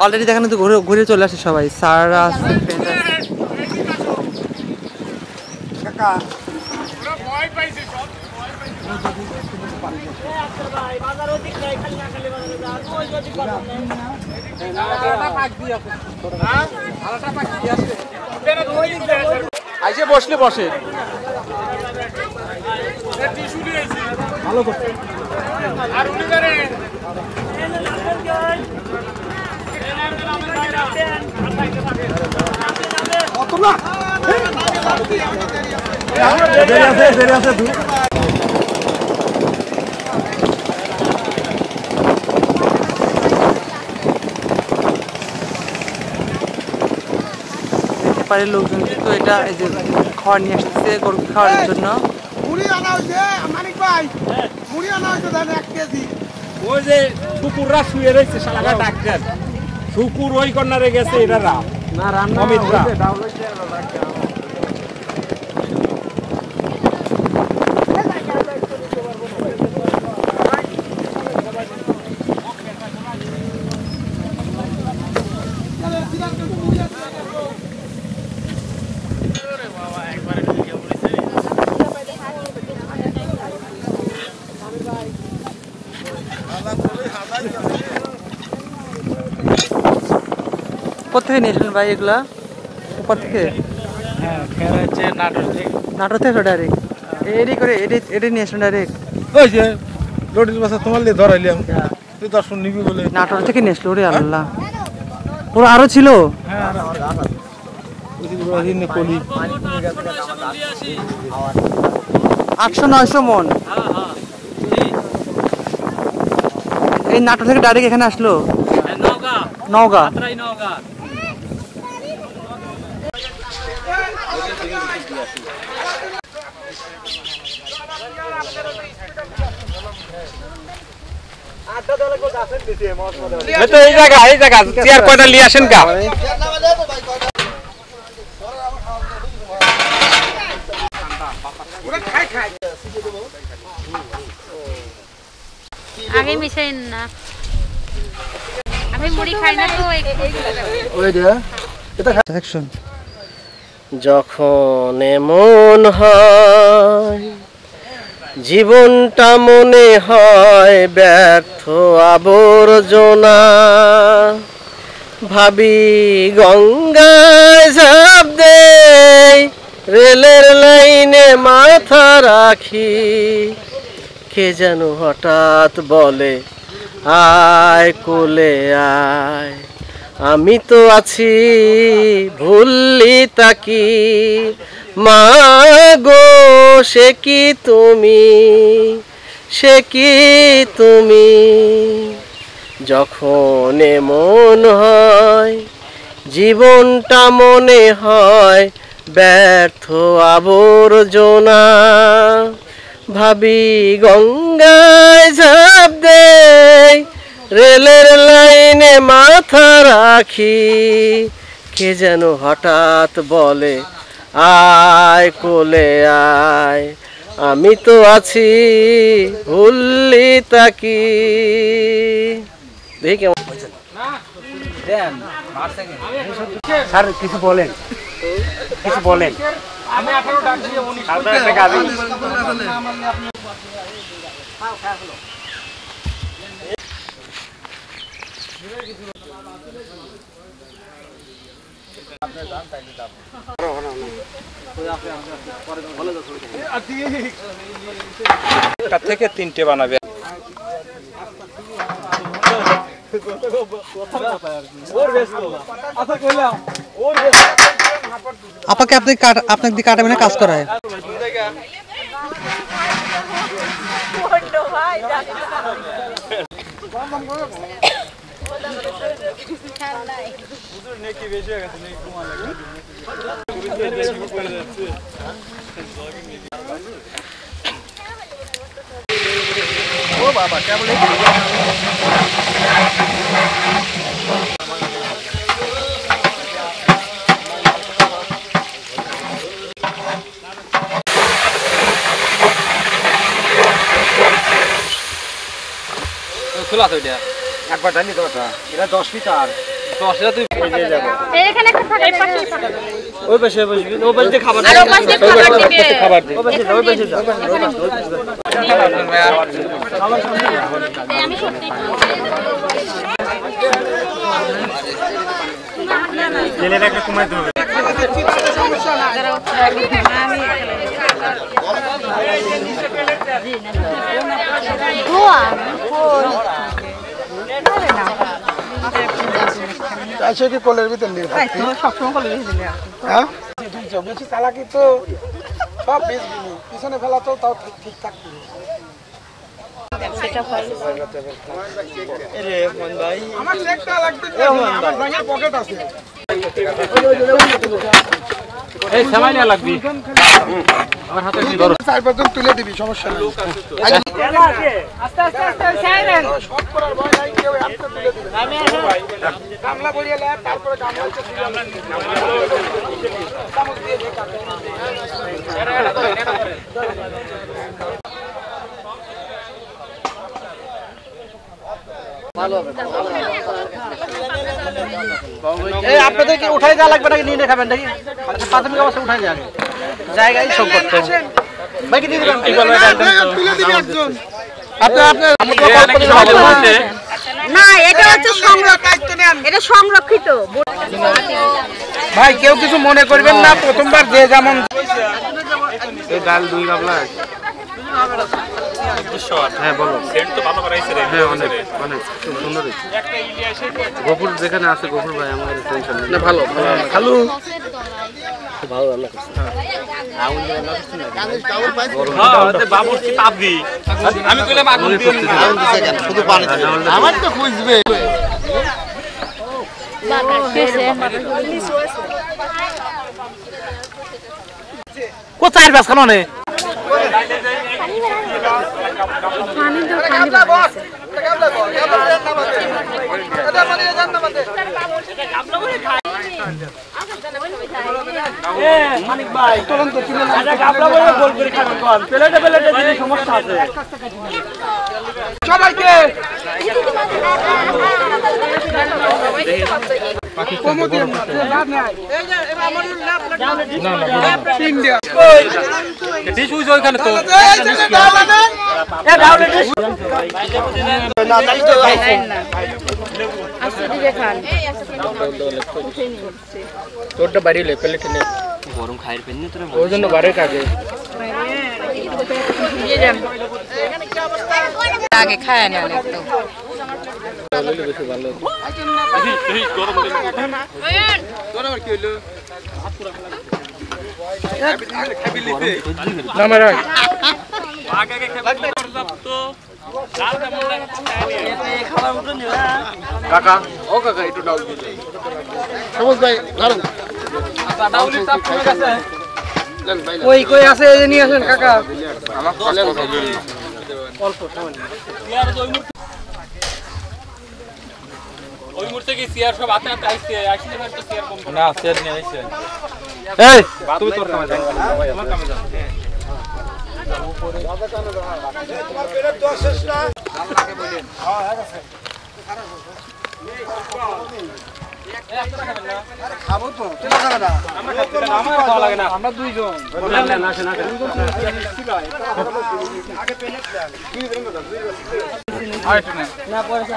Already দেখেন তো ঘুরে চলে আসে সবাই, স্যাররা আসছে, আইসে বসলে বসে ভালো করছে লোকজন কিন্তু এটা এই যে খাওয়ার নিয়ে আসতেছে গরু খাওয়ার জন্য। মুড়ি আনা হয়েছে মানিক ভাই, মুড়ি আনা হয়েছে ধান 1 কেজি। ওই যে শুকুররা শুয়ে রয়েছে শালাগা ডাক্তার, শুকুর ওই কর্নারে গেছে, এটা রাম না রান্না হইছে ডাউল হইছে কোথেকে নিয়েছেন ভাই এগুলা? উপর থেকে? হ্যাঁ, নাটোর থেকে ডাইরেক্ট এডি করে এডি নিয়েছেন ডাইরেক্ট? ওই যে লোডিস বাসা তোমার লিয়ে ধরাইলাম, তুই দর্শন নিবি বলে নাটোর থেকে নিয়েছিল। ওরে আল্লাহ, ওরা আরো ছিল? হ্যাঁ, 800-900 মন। এই নাটোর থেকে ডাইরেক্ট এখানে আসলো? নওগাঁ। চেয়ার কয়টা নিয়ে আসেন কা? আগে মিশাইন না, আমি মুড়ি খাই না তো। যখন এমন হয় জীবনটা মনে হয় ব্যর্থ আবর্জনা, ভাবি গঙ্গায় ঝাঁপ দেই, রেলের লাইনে মাথা রাখি, কে যেন হঠাৎ বলে আয় কোলে আয়, আমি তো আছি ভুললি তাকি, মা গো সে কি তুমি, সে কি তুমি। যখন এমন হয় জীবনটা মনে হয় ব্যর্থ আবর্জনা, ভাবি গঙ্গায় ঝাঁপ দেই, রেলের লাইনে মাথা রাখি, কে যেন হঠাৎ বলে আয় কোলে আয়, আমি তো আছি ভুললি তাকি। দেখি কেমন স্যার, কিছু বলেন, কিছু বলেন। থেকে 3টে বানাবে। আপাকে আপনাকে দিয়ে কাটা মানে কাজ করায়। ও বাবা কেমন খোলা তো এটা একবার জানি তো এটা 10 লিটার 10 লিটার তুই নিয়ে যাবো এখানে একটা থাকা এই পাশে ওই পাশে বসবি ওই পাশে খাবার আর ওই পাশে খাবার দিবে ওই পাশে যা আমি সত্যি ছেলেটা একটা কমাইতে হবে আচ্ছা কি কলের ভিতর নিয়ে সবসময় কলের ভিতর নিয়ে হ্যাঁ বেশি চালাকি তো সব বেচবি পিছনে ফেলা তো তাও ঠিক থাকবে সেটা ভালো এরে মন ভাই আমার চেকটা লাগবে আমার ভাঙা পকেট আছে এই সামান্য লাগবি আমার হাতে কি ধরো 4-5 তুলে দিবি সমস্যা নেই আস্তে আস্তে আস্তে সাইরেন শর্ট করার ভয় নাই কেউ একটা তুলে দিবে আমি গামলা বলিয়ে লা তারপরে গামলাতে চামচ দিয়ে দে ভালো হবে এই আপনাদের কি উঠাই দেওয়া লাগবে নাকি নিয়ে খাবেন নাকি প্রাথমিক অবস্থা উঠাই দেওয়া জায়গায় সংকট তো ভাই কি দিয়ে দিবেন তুলে দিবি একজন না এটা হচ্ছে এটা সংরক্ষিত ভাই কেউ কিছু মনে করবেন না প্রথমবার যে যেমন এই ডাল 2 গাবলা হ্যাঁ বলো সেন্ট তো ভালো করাইছে রে হ্যাঁ অনেক খুব সুন্দর হয়েছে একটা ইলিয়াসে গোপুর যেখানে আছে গোপুর ভাই আমাদের টেনশন নেই না ভালো খালু ভালো রান্না করছে আগুন দিয়ে রান্না করছে না হ্যাঁ তে বাবুর কি তাপ দি আমি কইলাম আগুন দিয়ে আগুন দিছে কেন শুধু পানি দিবে আমার তো খুঁজবে কোথায় বাস খানো নে পানি দাও পানি বস মানিক ভাই চলুন তো চিনেন না গাবলা বলে গোল করে খাবেন কোন প্লেটে প্লেটে দিলে সমস্যা আছে সবাইকে কমতি লাভ নাই এই যে এবার আমার লাভ লাগে না ইন্ডিয়া ডিশ উজ ওখানে তো এই যে দাও না এ ডাউলে ডিশ না তাই তো আস্তে দিকে খান তোরটা বাড়িলে প্লেটে নে গরম খাইর পেনি তোরে ওই জন্য বাড়ি কাকে দিয়ে যান আগে খায় না অনেক তো বেশি ভালো গরম গরম কি হলো না মারা আগে খাবে তো কাকা ও কাকা একটু ডাউল দিলে সবুজ ভাই ধরুন ডাউলি চাপ কমে গেছে ওই কই আছে এই নিয়ে আসেন কাকা আমার কলে হবে অল্প সময় ওই মুহূর্তে কি সিআর সব হাতে হাতে আইছে আসলে তো সিআর কম না সিআর নিয়ে আইছে এই তুমি তোর কামে যাও আমার কামে যাও তোমার পেটের দোয়া শেষ না খাবো তো কেন খাবে না আমার খাওয়া লাগে না আমরা দুইজন আগে পেনে না পয়সা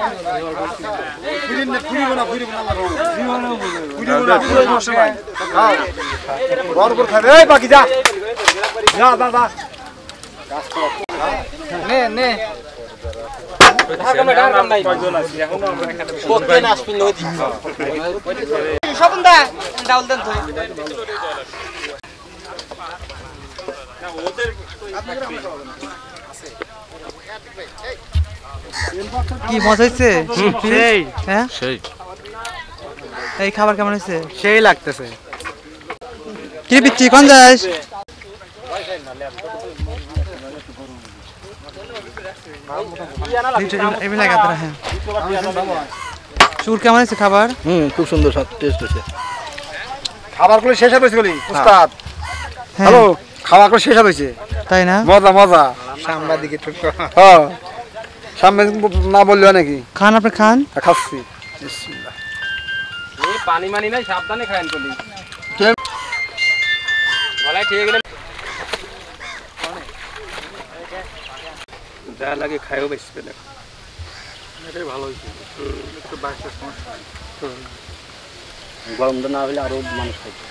বরবর খাবে এই বাকি যা যা যা যা নে নে স্বপন দা ডাউল দেন তো কি মজা হয়েছে সেই হ্যাঁ সেই এই খাবার কেমন হয়েছে সেই লাগতেছে কি পিচ্ছি কোন যাস এমনি লাগাতে হ্যাঁ চুর কেমন হয়েছে খাবার খুব সুন্দর স্বাদ টেস্ট হয়েছে খাবারগুলো শেষ হয়েছে বলি উস্তাদ হ্যাঁ হ্যালো খাবারগুলো শেষ হয়েছে তাই না মজা মজা সামনের দিকে হ্যাঁ সামনে না বললেও নাকি খান আপনি খান খাচ্ছি এই পানি মানি নাই সাবধানে খায়েন কলি গলায় ঠিক গেলে যা লাগে খায়ও বেশি পেলে এটাই ভালো হয়েছে একটু বাচ্চার সমস্যা গরমটা না হলে আরো মানুষ খাইছে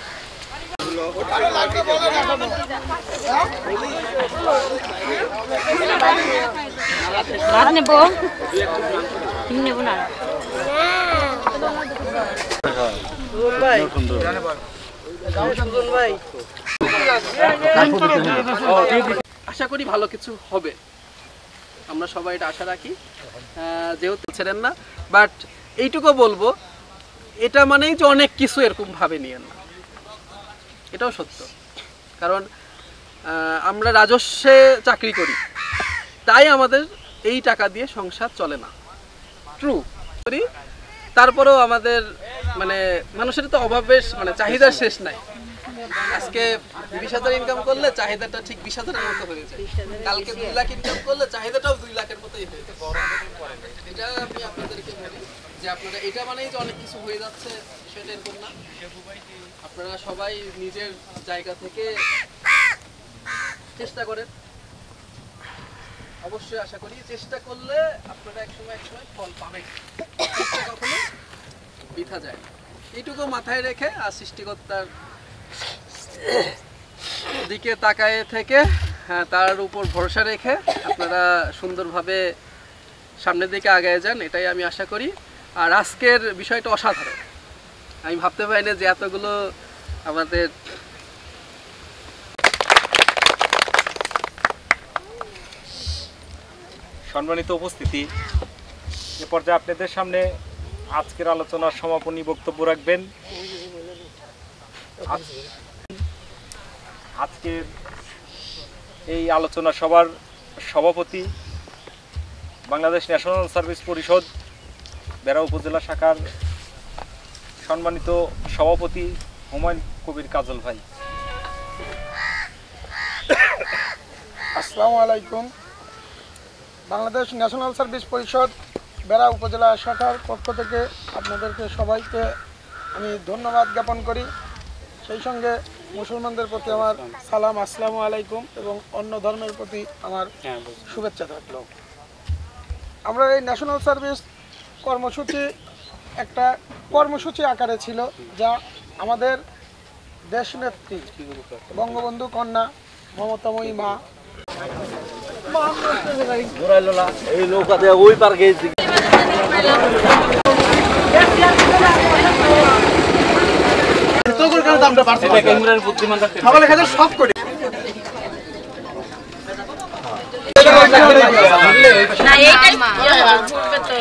ভাত নেব তুমি নেব না আশা করি ভালো কিছু হবে, আমরা সবাই এটা আশা রাখি। যেহেতু ছিলেন না, বাট এইটুকু বলবো, এটা মানেই যে অনেক কিছু এরকম ভাবে নিয়েন না, এটাও সত্য। কারণ আমরা রাজস্বে চাকরি করি, তাই আমাদের এই টাকা দিয়ে সংসার চলে না, ট্রু। তারপরেও আমাদের মানে মানুষের তো অভাবের মানে চাহিদার শেষ নাই। আজকে 20,000 ইনকাম করলে চাহিদাটা ঠিক 20,000-এর মতো হয়ে যায়, কালকে 2 লাখ ইনকাম করলে চাহিদাটাও 2 লাখের মতোই হয়ে যায়। এটা আমি আপনাদেরকে বলি যে আপনারা এটা মানেই যে অনেক কিছু হয়ে যাচ্ছে সেটা এরকম না। আপনারা সবাই নিজের জায়গা থেকে চেষ্টা করেন, অবশ্যই আশা করি চেষ্টা করলে আপনারা একসময় ফল পাবেন, চেষ্টা কখনো বৃথা যায় না। এইটুকু মাথায় রেখে আর সৃষ্টিকর্তার দিকে তাকায় থেকে তার উপর ভরসা রেখে আপনারা সুন্দরভাবে সামনের দিকে আগায় যান, এটাই আমি আশা করি। আর আজকের বিষয়টা অসাধারণ, আমি ভাবতে পারি না যে এতগুলো আমাদের সম্মানিত উপস্থিতি, এ পর্যায়ে আপনাদের সামনে আজকের আলোচনার সমাপনী বক্তব্য রাখবেন আজকের এই আলোচনা সভার সভাপতি, বাংলাদেশ ন্যাশনাল সার্ভিস পরিষদ বেড়া উপজেলা শাখার সম্মানিত সভাপতি হুমায়ুন কবির কাজল ভাই। আসসালামু আলাইকুম। বাংলাদেশ ন্যাশনাল সার্ভিস পরিষদ বেড়া উপজেলা শাখার পক্ষ থেকে আপনাদেরকে সবাইকে আমি ধন্যবাদ জ্ঞাপন করি। সেই সঙ্গে মুসলমানদের প্রতি আমার সালাম, আসসালামু আলাইকুম, এবং অন্য ধর্মের প্রতি আমার শুভেচ্ছা থাকলো। আমরা এই ন্যাশনাল সার্ভিস কর্মসূচি একটা কর্মসূচি আকারে ছিল, যা আমাদের দেশনেত্রী বঙ্গবন্ধু কন্যা মমতাময়ী মা এই নৌকাতে ওই পার গেছি সব করে না এইটাই ঘুরবে তো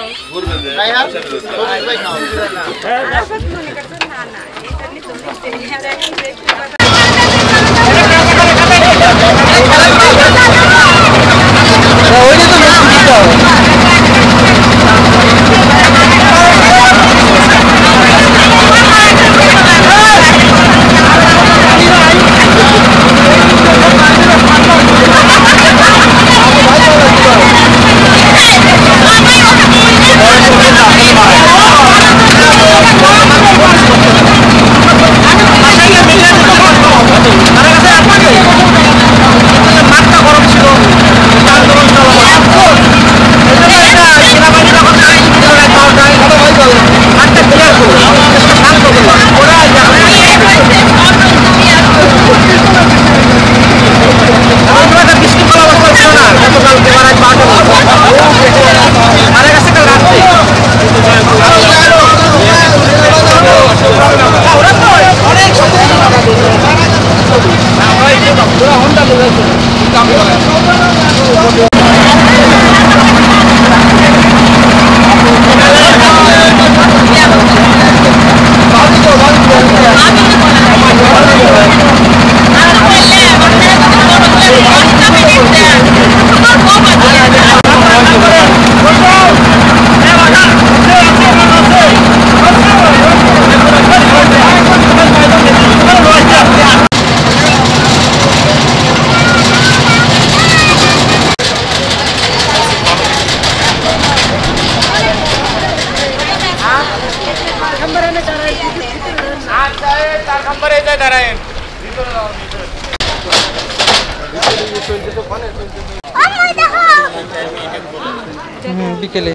বিকেলে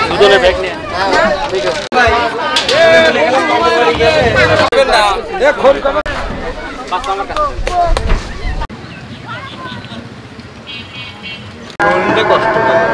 দুজনে ব্যাগ নিয়ে কষ্ট